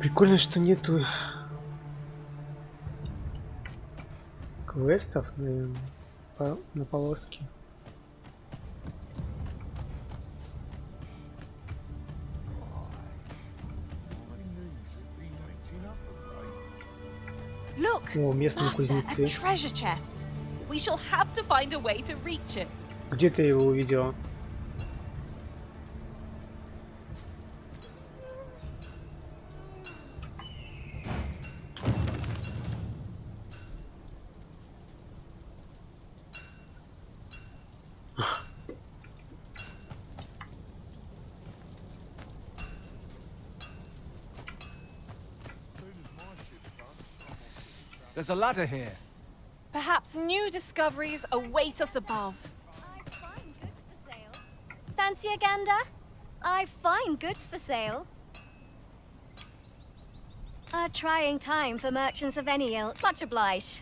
Прикольно, что нету квестов, наверное, на полоске. Look, О, местные Master, a кузнецы. treasure chest. We shall have to find a way to reach it. Где ты его увидела? There's a ladder here. Perhaps new discoveries await us above. I find goods for sale. Fancy a gander? I find goods for sale. A trying time for merchants of any ilk. Much obliged.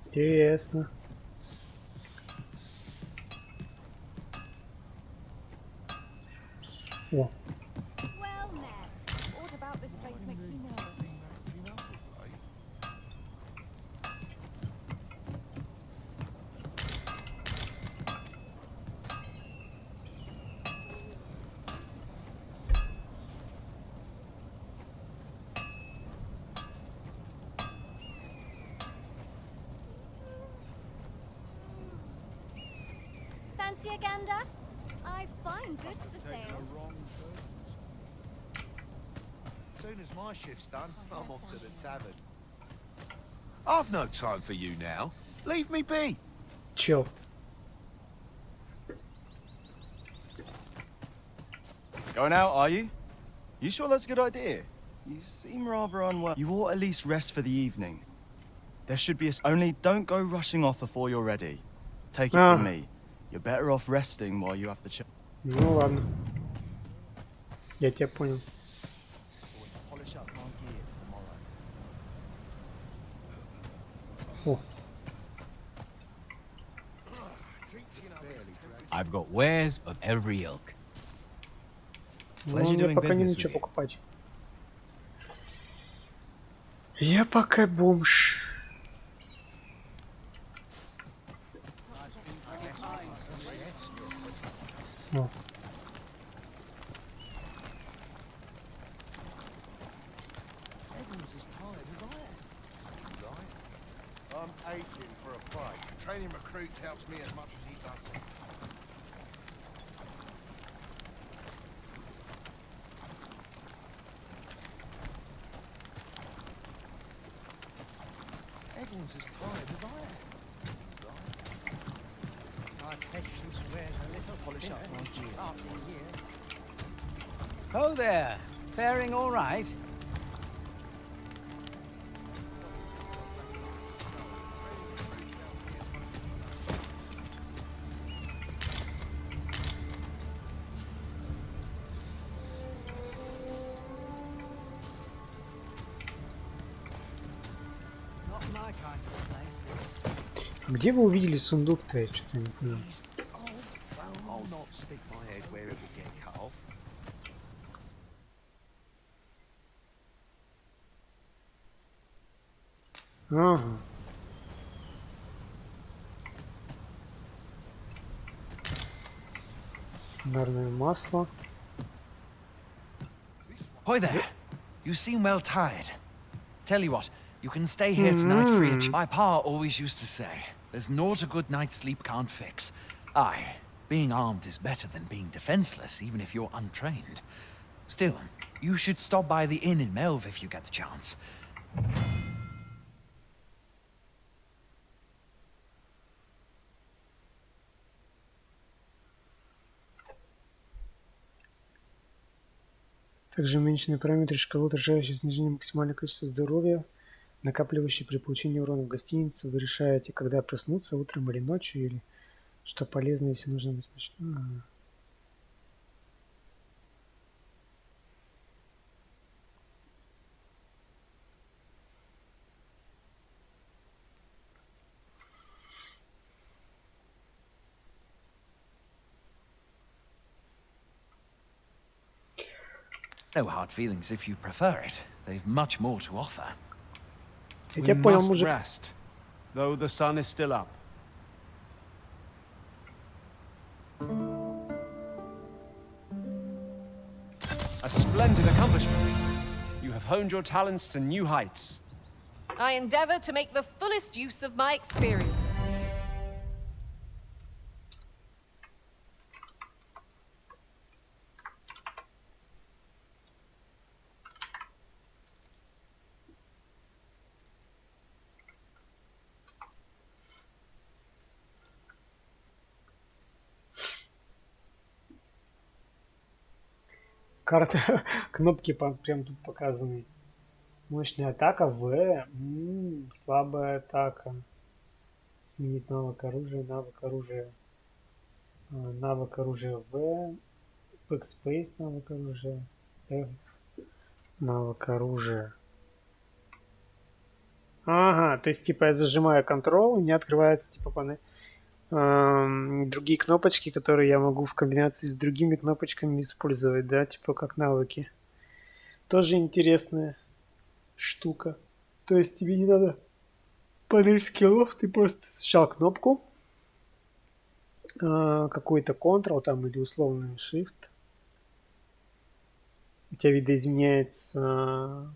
Интересно. О, Well met. What about this place makes me nervous? Fancy a gander? I find goods for sale. Soon as my shift's done, I'm off to the tavern. I've no time for you now. Leave me be. чел. Going out, are you? You sure that's a good idea? You seem rather unwell. You ought at least rest for the evening. There should be a... Only don't go rushing off before you're ready. Take it from me. You're better off resting while you have the chance. Ну ладно. Я тебя понял. О, I've got wares of every ilk. ну, Pleasure мне doing пока не business ничего with you. покупать. Я пока бомж. О. I'm aching for a fight. Training recruits helps me as much as he does. Everyone's as tired as I am. My patience wears a little polish up after a year. Oh there, faring all right? Not my kind of place, this. Где вы увидели сундук-то? Я что-то не понял. I'll not stick my head where it will get cut off. Ага. Фонарное масло. Hi there. You seem well tired. Tell you what, you can stay here tonight free of My pa always used to say, there's naught a good night's sleep can't fix. Aye, being armed is better than being defenseless, even if you're untrained. Still, you should stop by the inn in Melv if you get the chance. Также уменьшенные параметры шкалы, отражающие снижение максимального количества здоровья, накапливающие при получении урона в гостинице. Вы решаете, когда проснуться, утром или ночью, или что полезно, если нужно быть ночным. No hard feelings if you prefer it. They've much more to offer. Я We тебя понял, must мужик. rest, though the sun is still up. A splendid accomplishment. You have honed your talents to new heights. I endeavor to make the fullest use of my experience. Карта, кнопки прям тут показаны. Мощная атака В. Слабая атака. Сменить навык оружия, навык оружия. Навык оружия В. Backspace, навык оружия. F. Навык оружия. Ага, то есть типа я зажимаю Ctrl, у меня открывается типа другие кнопочки, которые я могу в комбинации с другими кнопочками использовать, да, типа как навыки. Тоже интересная штука. То есть тебе не надо панель скиллов, ты просто сжал кнопку, какой-то Ctrl там или условный Shift. У тебя видоизменяется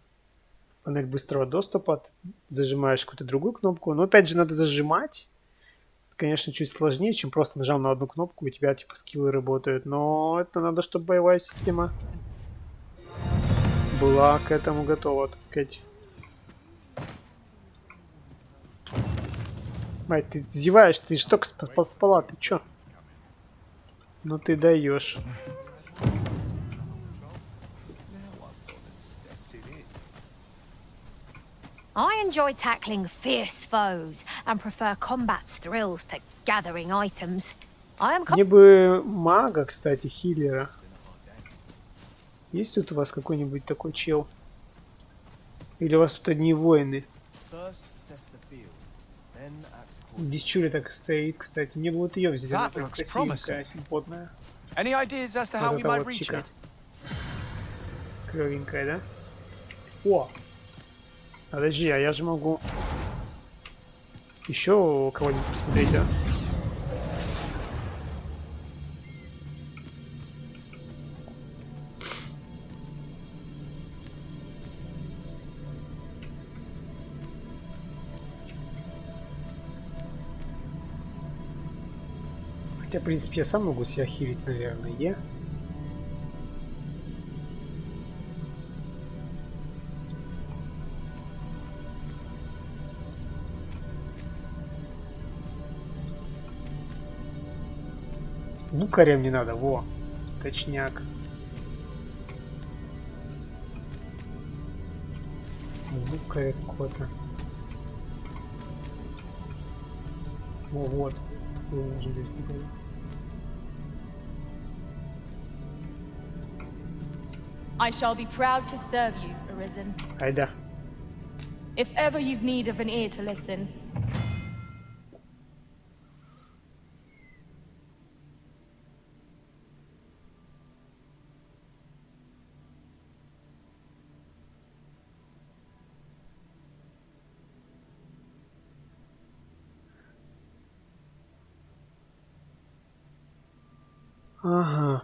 панель быстрого доступа, ты зажимаешь какую-то другую кнопку. Но опять же надо зажимать. Конечно, чуть сложнее, чем просто нажал на одну кнопку, и у тебя типа скиллы работают. Но это надо, чтобы боевая система была к этому готова, так сказать. Мать, ты зеваешь, ты что спала, ты чё? Ну ты даешь. I enjoy tackling fierce foes and prefer combat's thrills to gathering items. I am Мне бы мага, кстати, хиллера. Есть тут у вас какой-нибудь такой чел? Или у вас тут одни воины? Дичуля так стоит, кстати. Мне бы вот ее взять, она прям красивенькая, симпотная. Any ideas as to how we might reach it? Клевенькая, да? О! Подожди, а я же могу еще кого-нибудь посмотреть, а? Хотя, в принципе, я сам могу себя хилить, наверное, Ну, коря мне надо, во, точняк. Ну, коря какой-то. О, вот. Такой может быть. I shall be proud to serve you, Arisen. Айда. If ever you've need of an ear to listen. Ага.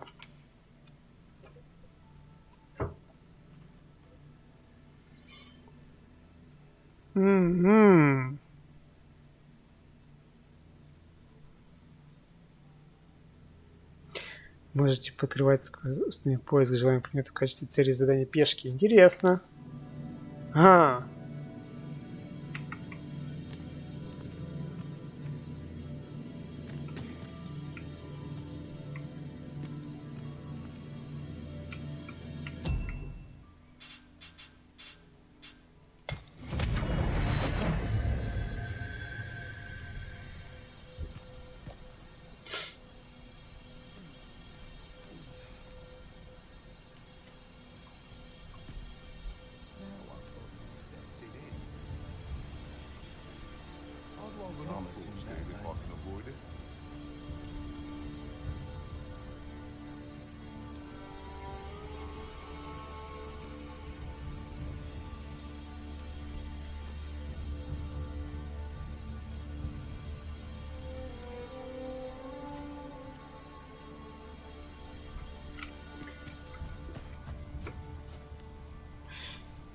Можете подкрывать скоростной поиск желаемого предмета в качестве цели задания пешки. Интересно. Ага.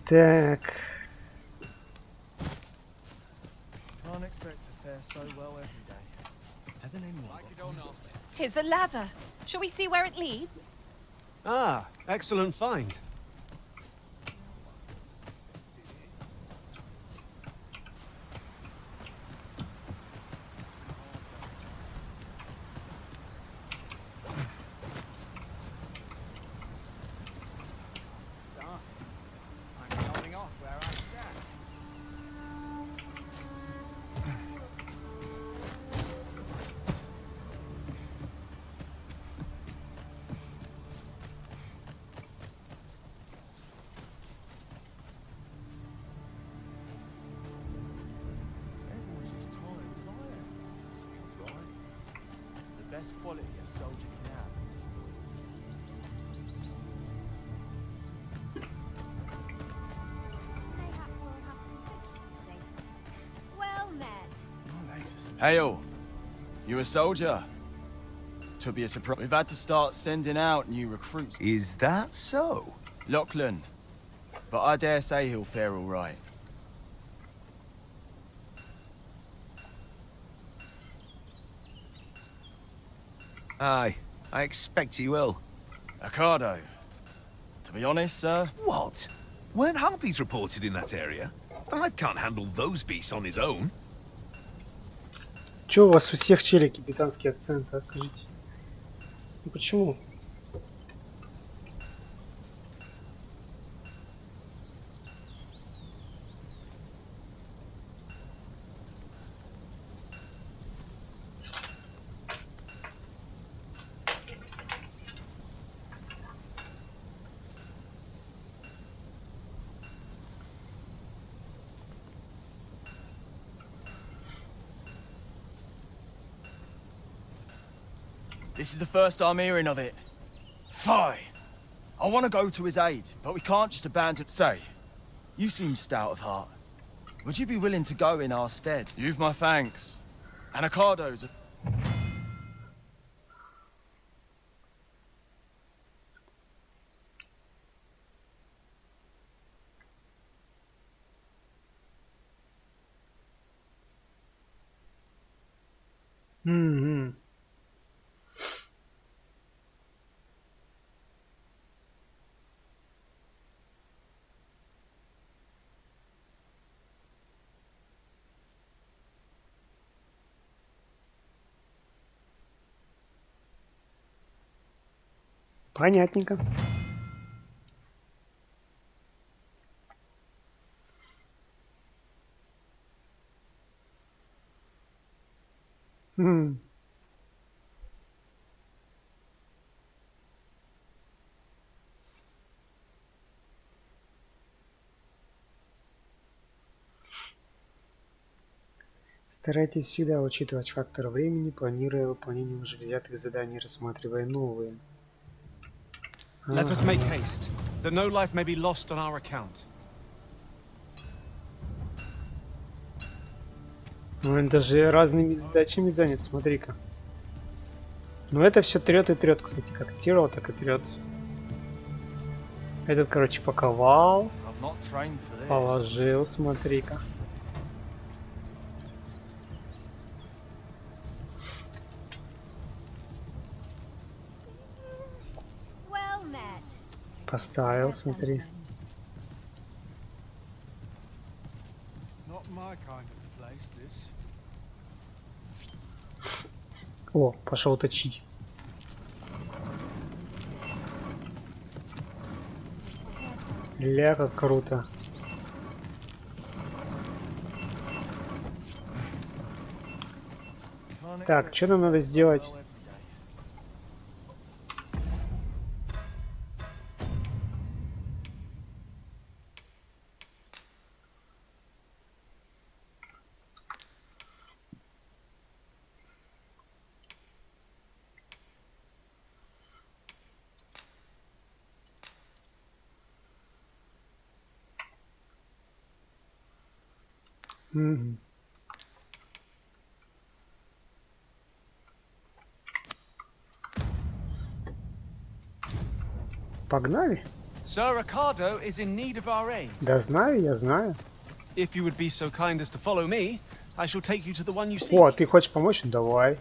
Так. Can't expect to fare so well every day. Hasn't anyone got 'Tis a ladder. Shall we see where it leads? Ah, excellent find. Everyone's as tired as I am. Sounds right. The best quality a soldier can have is loyalty. Mayhap we'll have some fish today, sir. Well met. Hey all, you a soldier? To be a surprise. We've had to start sending out new recruits. Is that so? Lachlan, but I dare say he'll fare all right. Aye, I expect he will. Ocado. To be honest, sir, What? Weren't harpies reported in that area? The lad can't handle those beasts on his own. Чё у вас у всех челик капитанский акцент, а скажите? Ну почему? this is the first I'm hearing of it. Fie! I want to go to his aid, but we can't just abandon... Say, you seem stout of heart. Would you be willing to go in our stead? You've my thanks. And Ocado's... М-м. Понятненько. М. Старайтесь всегда учитывать фактор времени, планируя выполнение уже взятых заданий, рассматривая новые. Let us make haste, that no life may be lost on our account. Он даже разными задачами занят, смотри-ка. Ну это все трет и трет, кстати, как тирал, так и трет. Этот, короче, паковал, I'm not trained for this. положил, смотри-ка. Well met. Поставил, смотри. Not my kind of place, this. О, пошел точить. Ля, как круто. Так, что нам надо сделать? Мгм. Погнали. Sir Ricardo is in need of our aid. Да знаю, я знаю. If you would be so kind as to follow me, I shall take you to the one you seek. О, ты хочешь помочь? Давай.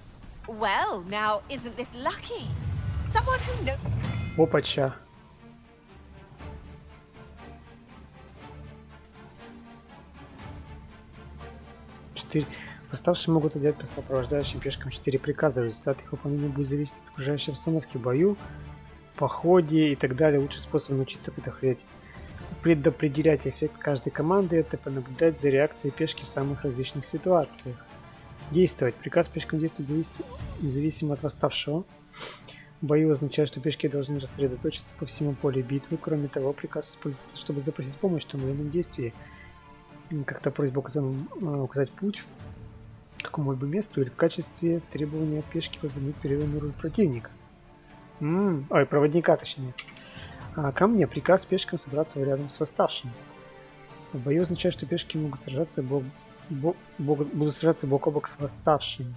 Well, now, isn't this lucky? Someone who knows. Опача. Восставшие могут отдать по сопровождающим пешкам 4 приказа. Результат их выполнения будет зависеть от окружающей обстановки в бою, походе и так далее. Лучший способ научиться предопределять эффект каждой команды — это понаблюдать за реакцией пешки в самых различных ситуациях. Действовать. Приказ пешкам действовать независимо от восставшего. В бою означает, что пешки должны рассредоточиться по всему полю битвы. Кроме того, приказ используется, чтобы запросить помощь в том или ином действии. Как-то просьба указать путь к какому-либо месту или в качестве требования от пешки возыметь перевернутую роль противника. Ой, проводника точнее. Ко мне приказ пешкам собраться рядом с восставшим. В бою означает, что пешки могут сражаться будут сражаться бок о бок с восставшим.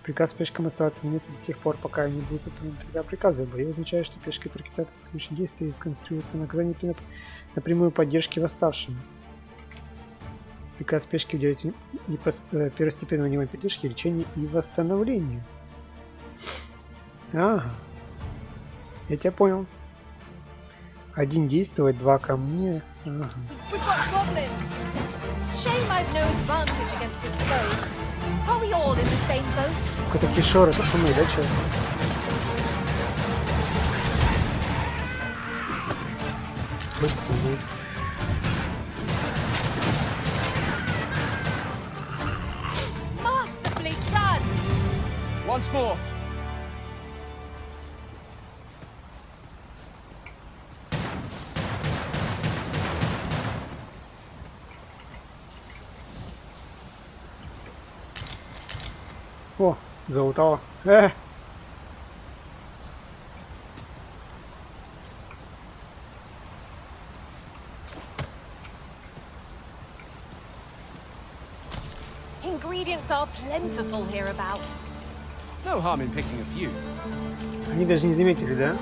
Приказ пешкам оставаться на месте до тех пор, пока они будут выполнять тогда приказы. В бою означает, что пешки прекратят отключить действия и сконцентрируются на оказании напрямую поддержки восставшим. Приказ пешки уделять первостепенного внимания поддержки, лечения и восстановлению. Ага. Я тебя понял. 1 действовать, 2 ко мне. Ага. Какой-то кишор, это шумы, да, чё? Хоть суммы. Once more. О, залутало. Ingredients are plentiful hereabouts. No harm in picking a few. Они даже не заметили, да?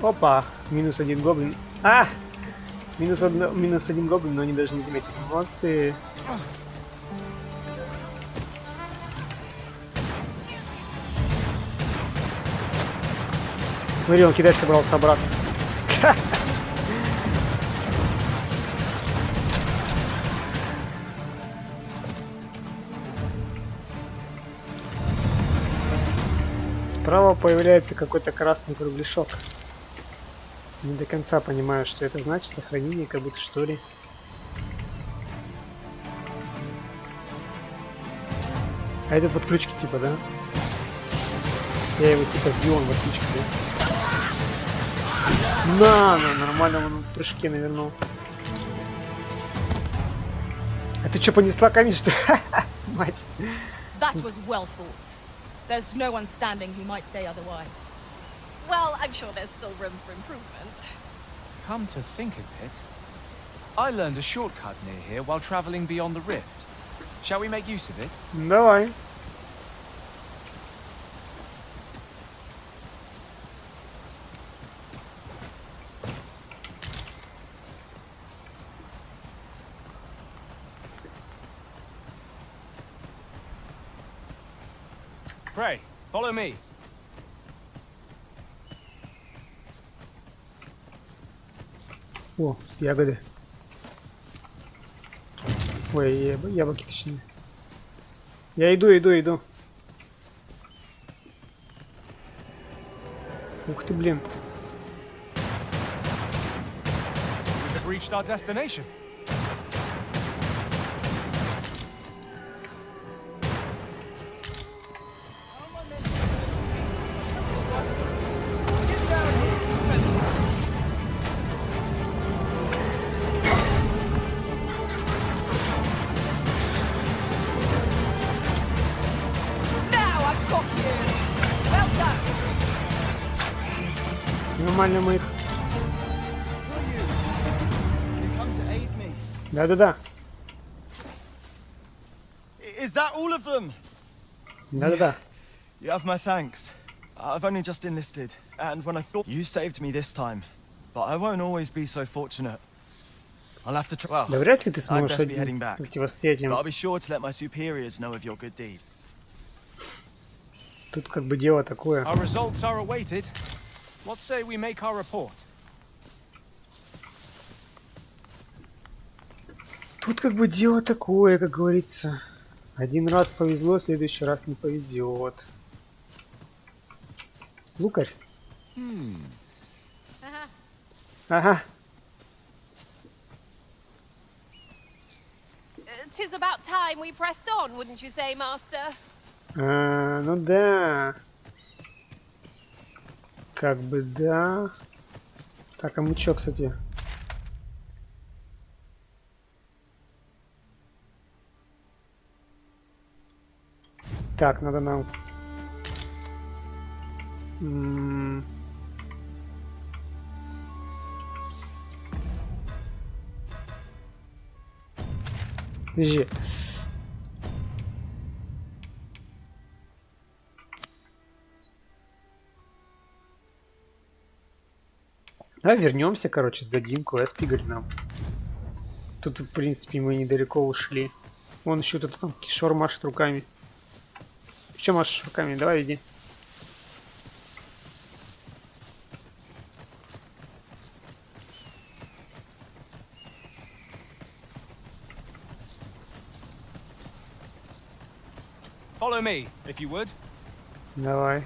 Опа, минус 1 гоблин. Минус один гоблин, но они даже не заметили. Молодцы. Смотри, он кидать собрался обратно. Справа появляется какой-то красный кругляшок. Не до конца понимаю, что это значит. Сохранение, как будто что ли. А этот в отключке типа, да? Я его типа сбил, он в отключке, да? На, нормально он в прыжке навернул. А ты что, понесла камень, что ли? Мать. That was well fought. There's no one standing who might say otherwise. Well, I'm sure there's still room for improvement. Come to think of it, I learned a shortcut near here while traveling beyond the rift. Shall we make use of it? Давай. Pray, follow me. О, ягоды. Ой, яблоки точнее. Я иду. Ух ты, блин. We have reached our destination. Нормально мы их. Да. Is that all of them? Да. You have my thanks. I've only just enlisted, and when I thought you saved me this time, but I won't always be so fortunate. I'll have to try. Well, Да вряд ли ты I'd сможешь best be heading один back. противостоять им. But I'll be sure to let my superiors know of your good deed. Тут как бы дело такое. Our results are awaited. What say we make our report? Тут как бы дело такое, как говорится. Один раз повезло, в следующий раз не повезет. Лукарь? Ага. Tis about time we pressed on, wouldn't you say, Master? Ну да. Как бы да. Так, а мы чё, кстати? Так, надо нам... Подожди. Давай вернемся, короче, сдадим квест Игорь нам. Тут, в принципе, мы недалеко ушли. Вон еще тут там Кишор машет руками. Ты чё машешь руками? Давай иди. Follow me, if you would. Давай.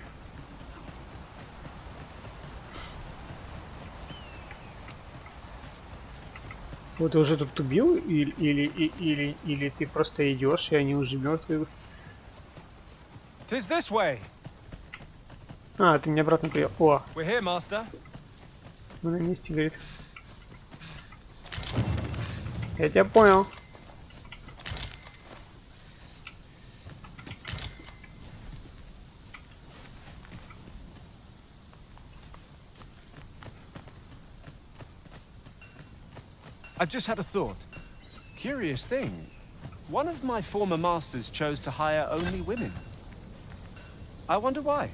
Вот ты уже тут убил или ты просто идешь, и они уже мертвые? Tis this way. А, ты меня обратно привел. О, We're here, Master. мы на месте, говорит. Я тебя понял. I've just had a thought. Curious thing. One of my former masters chose to hire only women. I wonder why.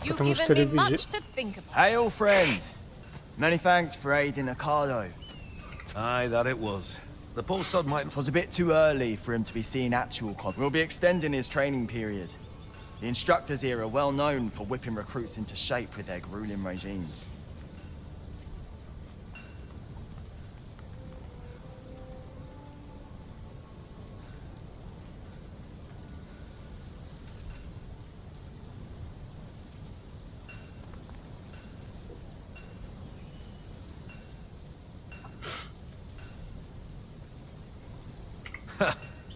You've Потому что given me любит much to think about. Hail, friend. Many thanks for aiding Ocado. Aye, that it was. The poor sod might... It was a bit too early for him to be seeing actual combat. We'll be extending his training period. The instructors here are well known for whipping recruits into shape with their grueling regimes.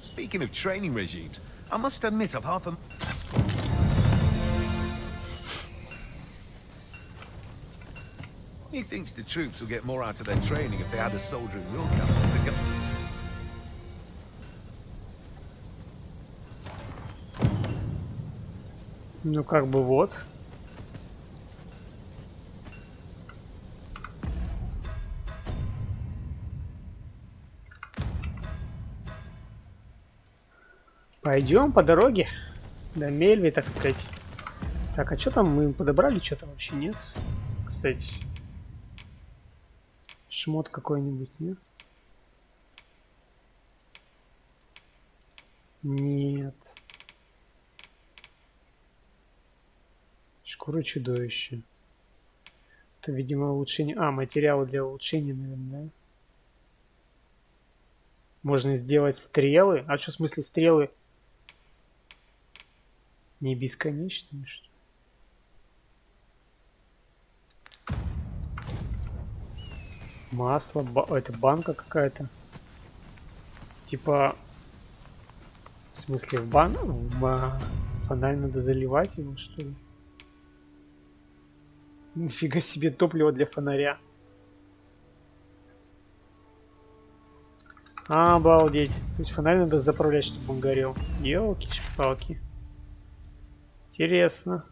Speaking of training regimes, I must admit I've half a... He thinks the troops will get more out of their training if they had a soldier in your camp to go... Ну, как бы вот. Пойдем по дороге до Мельви, так сказать. Так, а что там мы подобрали? Что-то вообще нет. Кстати. Шмот какой-нибудь, нет? Нет. Шкура чудовища. Это, видимо, улучшение... А, материалы для улучшения, наверное, да? Можно сделать стрелы. А что, в смысле стрелы? Не бесконечные, что ли? Масло, это банка какая-то. Типа, в смысле, в фонарь надо заливать его, что ли? Нифига себе, топливо для фонаря. Обалдеть. То есть фонарь надо заправлять, чтобы он горел. Ёлки-палки. Интересно.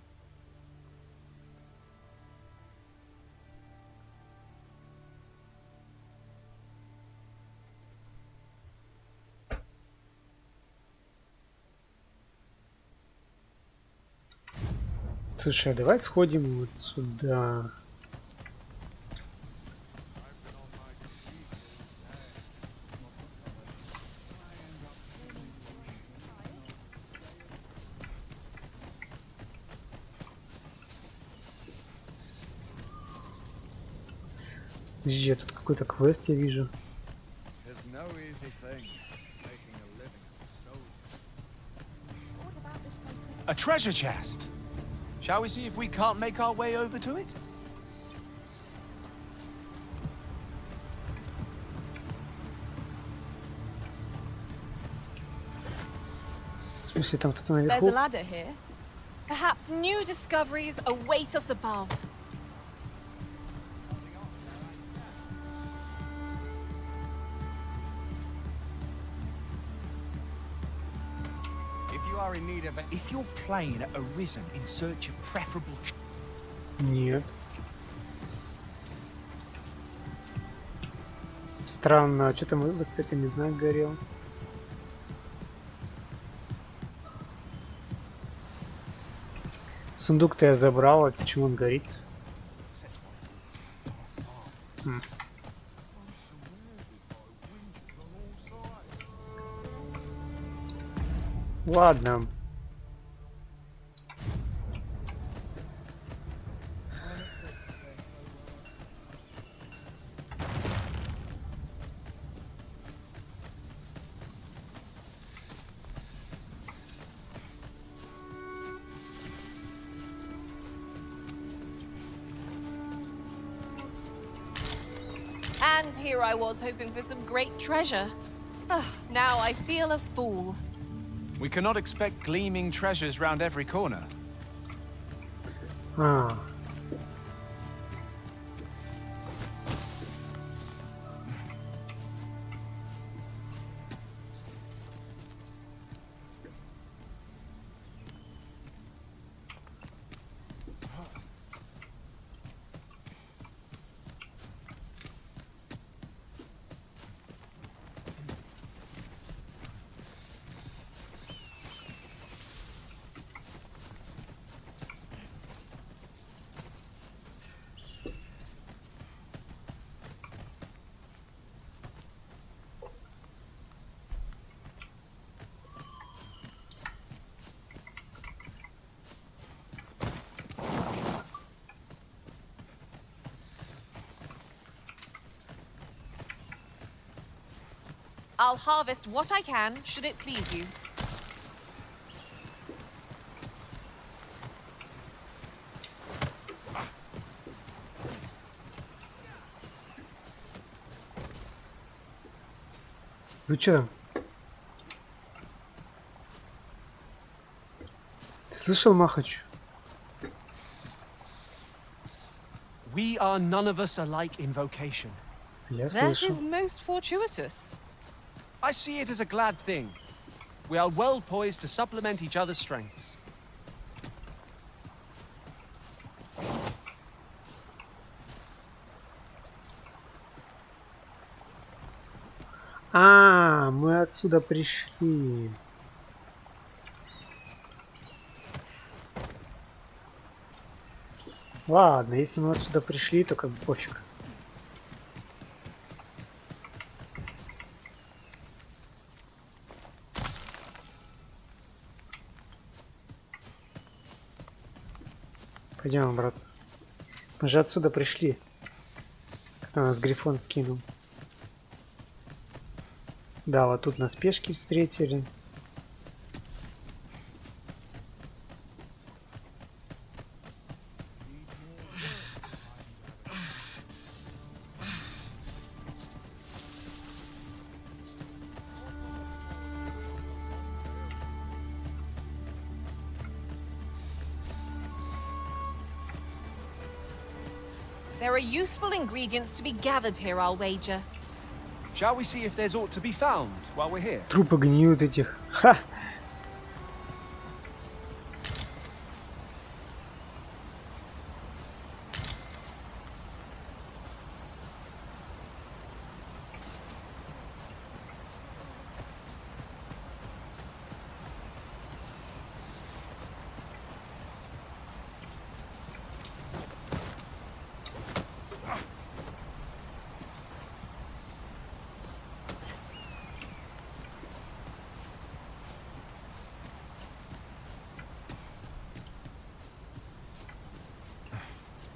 Слушай, а давай сходим вот сюда. Подожди, я тут какой-то квест я вижу. A treasure chest. Shall we see if we can't make our way over to it? В смысле, там кто-то There's a наверху? ladder here. Perhaps new discoveries await us above. If you're playing at Ryzen in search of preferable... Нет. Странно, а что там вы, кстати, не знаю, горел. Сундук-то я забрал, а почему он горит? Ладно. And here I was hoping for some great treasure. Now I feel a fool. We cannot expect gleaming treasures round every corner. А. I'll harvest what I can, should it please you. Ну чё там? Ты слышал, Махач? We are none of us alike in vocation. Я That слышал. is most fortuitous. I see it as a glad thing. We are well poised to supplement each other's strengths. А, мы отсюда пришли. Ладно, если мы отсюда пришли, то как бы пофиг. Пойдем обратно. Мы же отсюда пришли. Когда нас Грифон скинул. Да, вот тут нас пешки встретили. There are useful ingredients to be gathered here, I'll wager. Shall we see if there's aught to be found while we're here? Трупы гниют этих. Ха!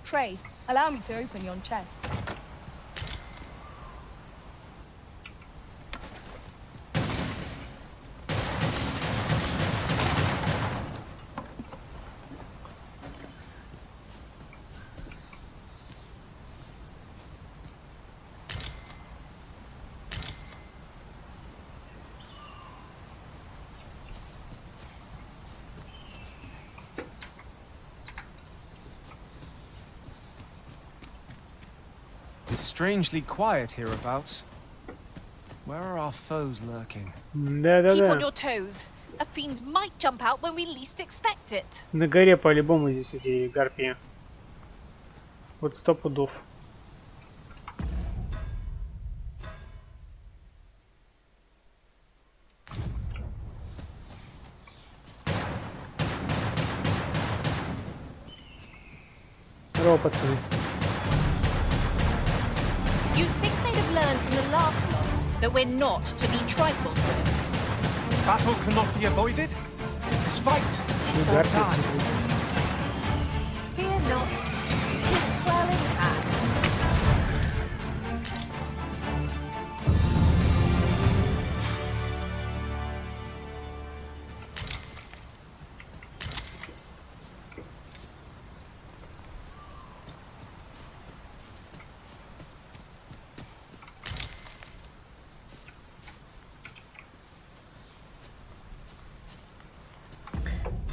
Pray, allow me to open yon chest. It's strangely quiet hereabouts. Where are our foes lurking? Keep on Да-да-да. your toes. A fiend might jump out when we least expect it. На горе по-любому здесь эти гарпии. Вот 100 пудов. Здорово, пацаны. You'd think they'd have learned from the last lot that we're not to be trifled with. Battle cannot be avoided. Let's fight. Ну, Or гарпии, die. смотри. Fear not. 'Tis well in hand.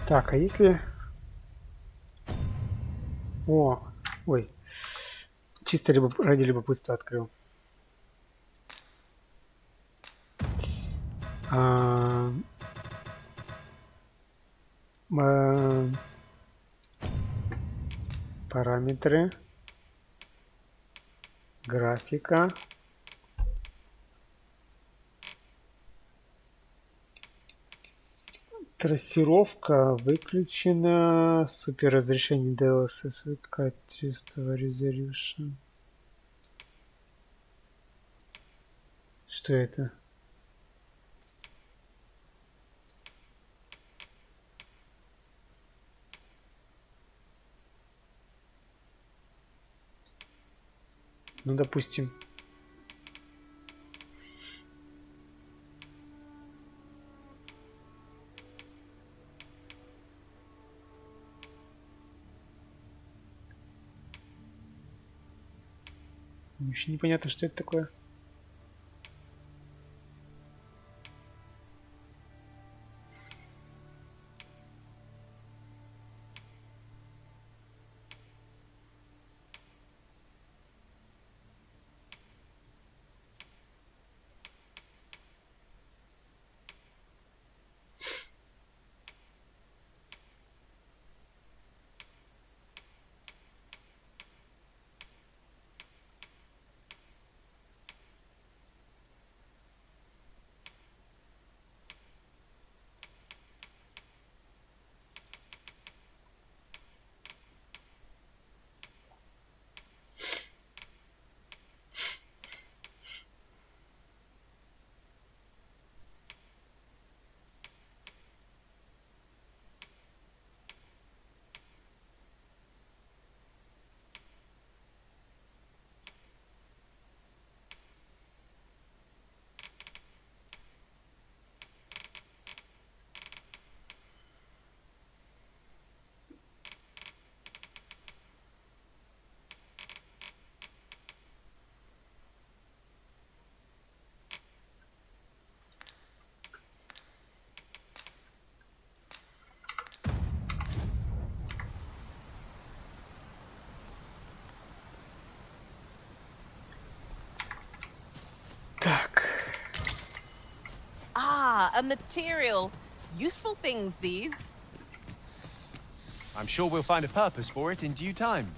Так, а если... О, ой. Чисто ради любопытства открыл. А, Параметры. Графика. Трассировка выключена. Супер разрешение DLSS, качество Resolution. Что это? Ну, допустим. Вообще непонятно, что это такое. Ah, a material. Useful things, these. I'm sure we'll find a purpose for it in due time.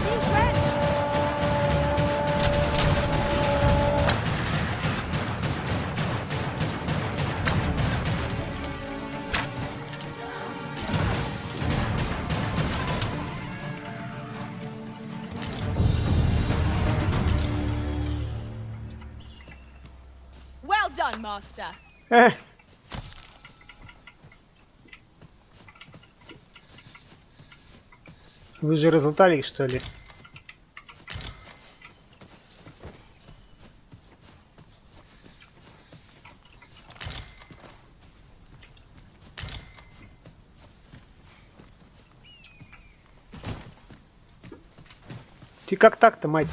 being drenched. Well done, Master. Вы же разлутали их, что ли? Ты как так-то, мать?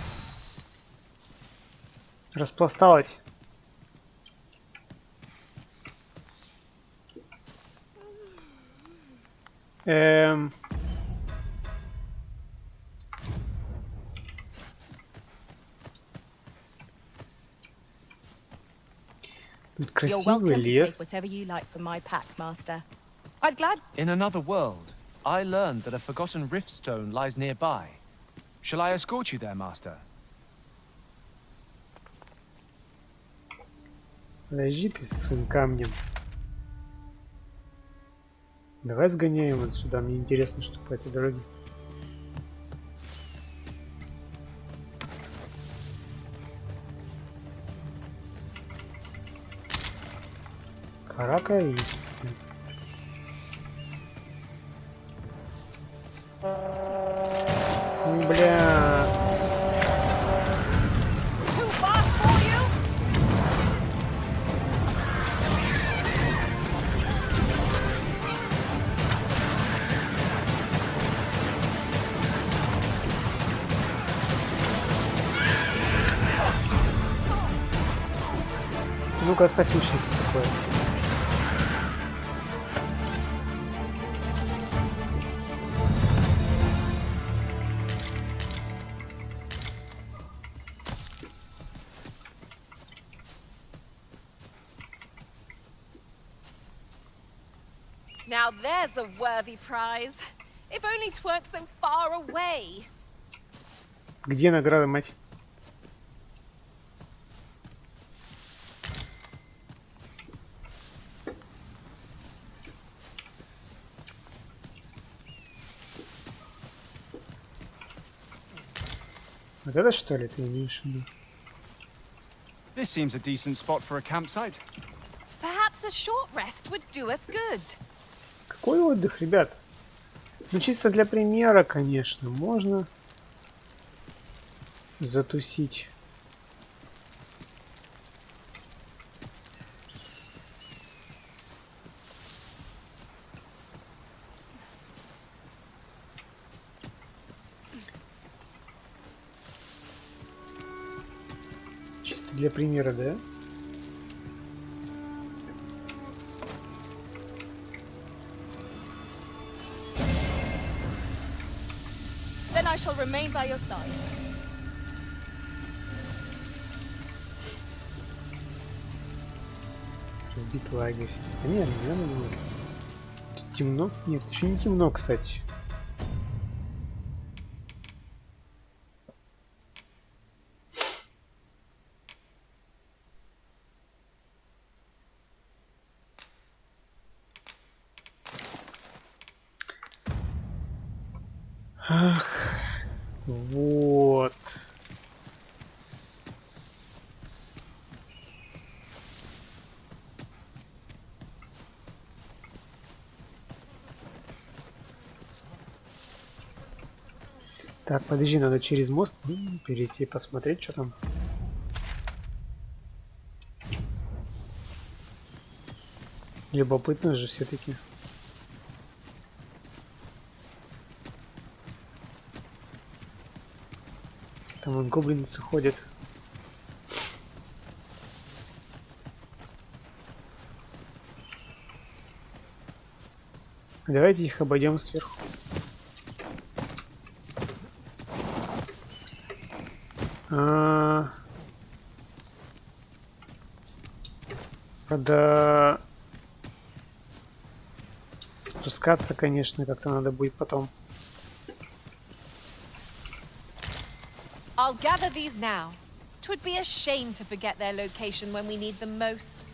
Распласталась. Тут You're красивый welcome to take лес. whatever you like from my pack, Master. I'd glad. In another world, I learned that a forgotten rift stone lies nearby. Shall I escort you there, Master? Подожди ты со своим камнем. Давай сгоняем вот сюда. Мне интересно, что по этой дороге. Караковицы. Бля. Too fast for you? Ну-ка, оставь лучник такой. Now there's a worthy prize. If only 'tweren't so far away. Где награда, мать? Вот это что ли ты имеешь в виду? This seems a decent spot for a campsite. Perhaps a short rest would do us good. Какой отдых, ребят? Ну, чисто для примера, конечно, можно затусить. Чисто для примера, да? Then I shall remain by your side. Разбит лагерь. Да нет, не надо было. Тут темно? Нет, еще не темно, кстати. Ах, вот. Так, подожди, надо через мост перейти, посмотреть, что там. Любопытно же все-таки. Там вон гоблинцы ходят. Давайте их обойдем сверху. Правда, спускаться, конечно, как-то надо будет потом. I'll gather these now. 'Twould be a shame to forget their location when we need them most.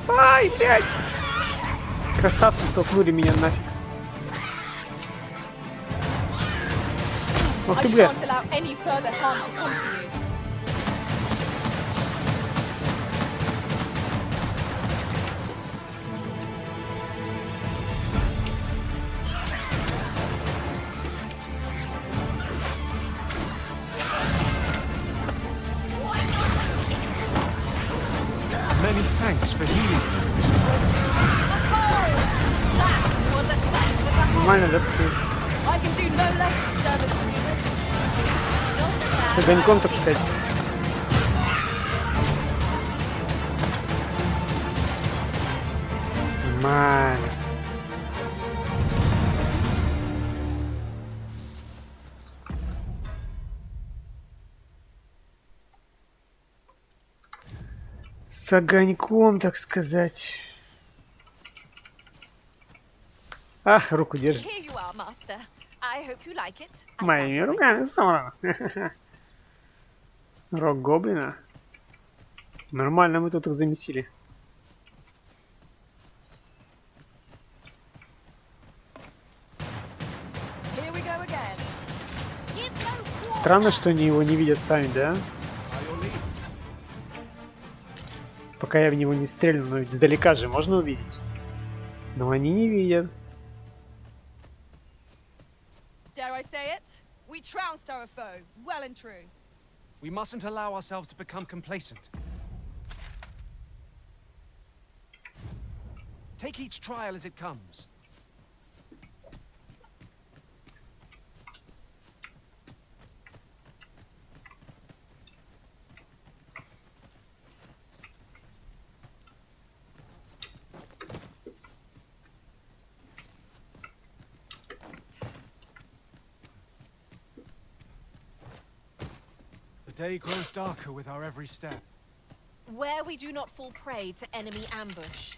Ай, блядь! Красавцы столкнули меня нафиг. Ох I ты, блядь. shan't allow any further harm to come to you. Many thanks for healing. Нормально, да, пацаны? I can do no less in service to you, Wizard. С огоньком, так сказать. Нормально. С огоньком, так сказать. Ах, руку держит. Here you are, Master. I hope you like it. I Моими found руками собрано. Рог гоблина. Нормально мы тут их замесили. Here we go again. Странно, что они его не видят сами, да? Пока я в него не стрельну, но ведь издалека же можно увидеть. Но они не видят. Dare I say it? We trounced our foe, well and true. We mustn't allow ourselves to become complacent. Take each trial as it comes. The day grows darker with our every step. Where we do not fall prey to enemy ambush.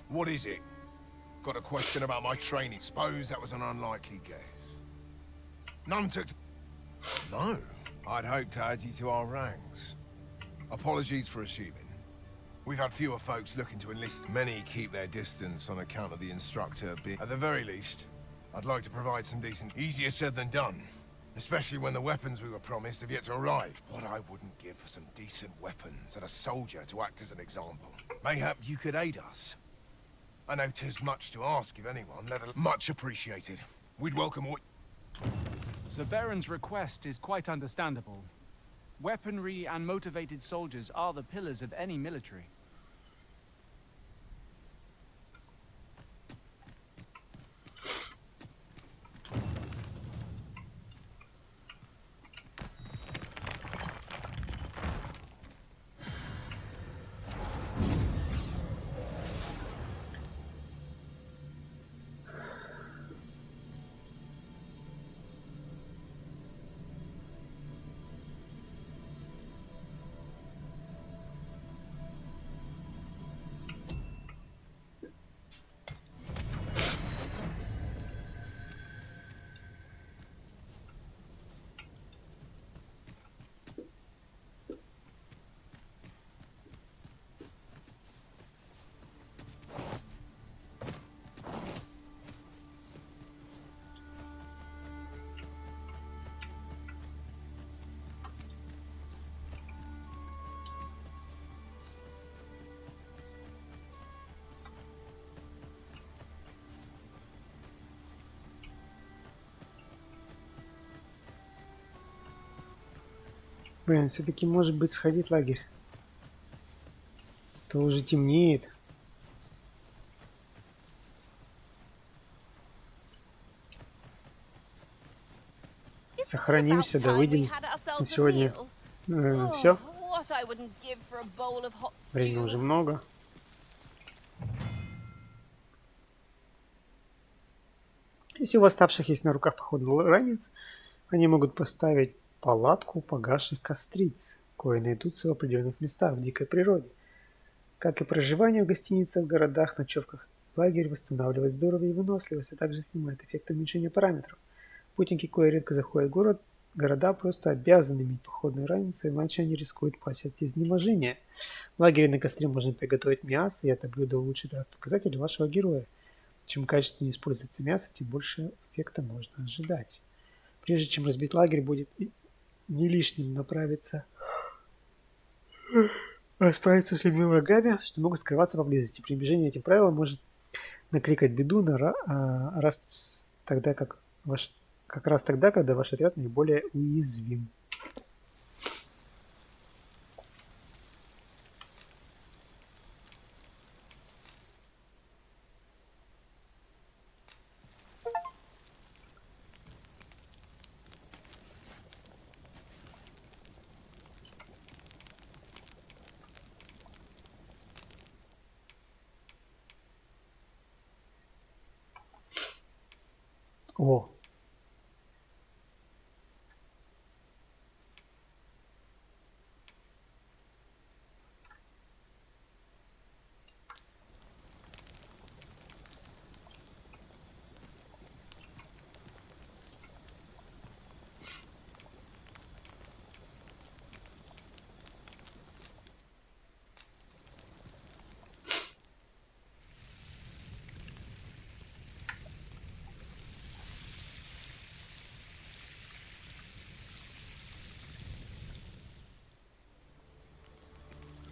What is it? Got a question about my training. Suppose that was an unlikely guess. None took... No. I'd hoped to add you to our ranks. Apologies for assuming. We've had fewer folks looking to enlist. Many keep their distance on account of the instructor being... At the very least, I'd like to provide some decent... Easier said than done. Especially when the weapons we were promised have yet to arrive. What I wouldn't give for some decent weapons and a soldier to act as an example. Mayhap you could aid us. I know 'tis much to ask of anyone, much appreciated. We'd welcome what... Sir Baron's request is quite understandable. Weaponry and motivated soldiers are the pillars of any military. Блин, все-таки может быть сходить в лагерь. То уже темнеет. Сохранимся, да выйдем на сегодня. Все. Времени уже много. Если у восставших есть на руках походный ранец, они могут поставить палатку погасших костриц, кое найдутся в определенных местах в дикой природе. Как и проживание в гостиницах, в городах, ночевках, лагерь восстанавливает здоровье и выносливость, а также снимает эффект уменьшения параметров. Путники, кое редко заходят в город, города просто обязаны иметь походные ранцы, иначе они рискуют пасть от изнеможения. В лагере на костре можно приготовить мясо, и это блюдо улучшит показатели вашего героя. Чем качественнее используется мясо, тем больше эффекта можно ожидать. Прежде чем разбить лагерь, будет не лишним направиться расправиться с любыми врагами, что могут скрываться поблизости. При движении этим правилом может накликать беду раз тогда, как раз тогда, когда ваш отряд наиболее уязвим. О!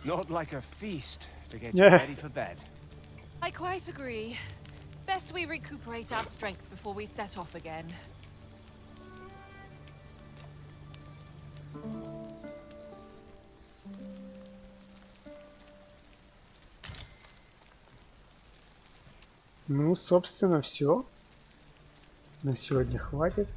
Not like a feast to get you ready for bed. I quite agree. Best we recuperate our strength before we set off again. Ну, собственно, все. На сегодня хватит.